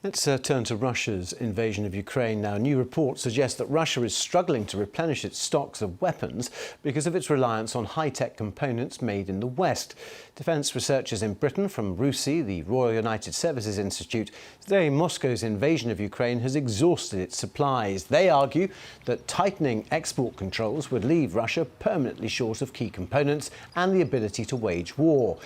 Let's turn to Russia's invasion of Ukraine now. New reports suggest that Russia is struggling to replenish its stocks of weapons because of its reliance on high-tech components made in the West. Defence researchers in Britain from USthe, the Royal United Services Institute, say Moscow's invasion of Ukraine has exhausted its supplies. They argue that tightening export controls would leave Russia permanently short of key components and the ability to wage war.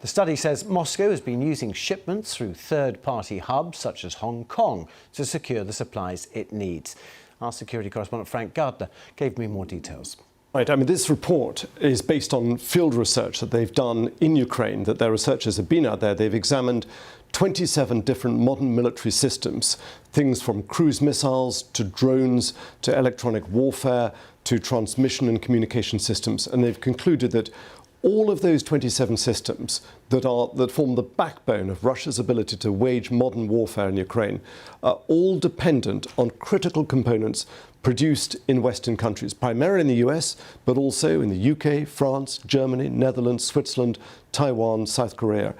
The study says Moscow has been using shipments through third-party hubs such as Hong Kong to secure the supplies it needs. Our security correspondent Frank Gardner gave me more details. Right, I mean, this report is based on field research that they've done in Ukraine, that their researchers have been out there. They've examined 27 different modern military systems, things from cruise missiles to drones to electronic warfare to transmission and communication systems. And they've concluded that all of those 27 systems that form the backbone of Russia's ability to wage modern warfare in Ukraine are all dependent on critical components produced in Western countries, primarily in the US, but also in the UK, France, Germany, Netherlands, Switzerland, Taiwan, South Korea,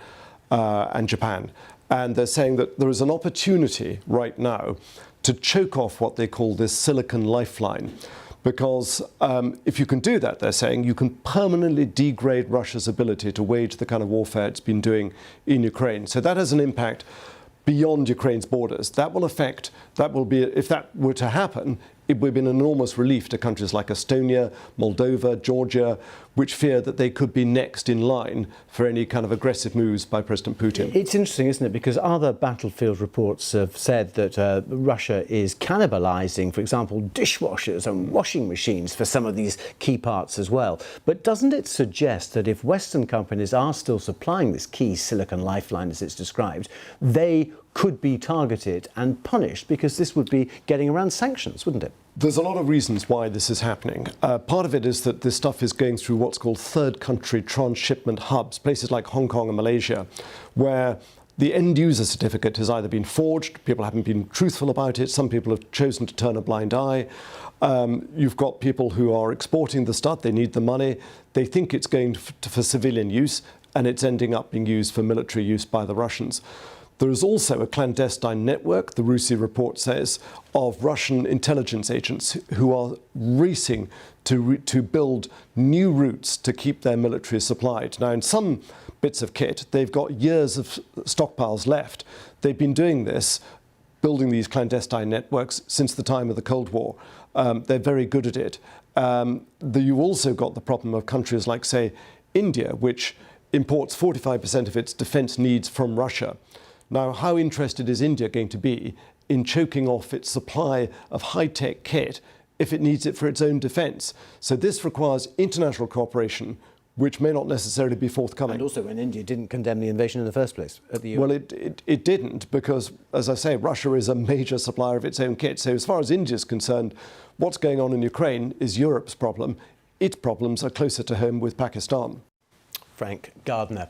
and Japan. And they're saying that there is an opportunity right now to choke off what they call this silicon lifeline. Because if you can do that, they're saying, you can permanently degrade Russia's ability to wage the kind of warfare it's been doing in Ukraine. So that has an impact beyond Ukraine's borders. That will be, if that were to happen, it would be an enormous relief to countries like Estonia, Moldova, Georgia, which fear that they could be next in line for any kind of aggressive moves by President Putin. It's interesting, isn't it? Because other battlefield reports have said that Russia is cannibalising, for example, dishwashers and washing machines for some of these key parts as well. But doesn't it suggest that if Western companies are still supplying this key silicon lifeline, as it's described, they could be targeted and punished, because this would be getting around sanctions, wouldn't it? There's a lot of reasons why this is happening. Part of it is that this stuff is going through what's called third country transshipment hubs, places like Hong Kong and Malaysia, where the end user certificate has either been forged, people haven't been truthful about it, some people have chosen to turn a blind eye. You've got people who are exporting the stuff, they need the money, they think it's going for civilian use, and it's ending up being used for military use by the Russians. There is also a clandestine network, the USthe report says, of Russian intelligence agents who are racing to build new routes to keep their military supplied. Now, in some bits of kit, they've got years of stockpiles left. They've been doing this, building these clandestine networks, since the time of the Cold War. They're very good at it. You've also got the problem of countries like, say, India, which imports 45% of its defense needs from Russia. Now, how interested is India going to be in choking off its supply of high-tech kit if it needs it for its own defence? So this requires international cooperation, which may not necessarily be forthcoming. And also when India didn't condemn the invasion in the first place at the UN. Well, it didn't, because, as I say, Russia is a major supplier of its own kit. So as far as India is concerned, what's going on in Ukraine is Europe's problem. Its problems are closer to home with Pakistan. Frank Gardner.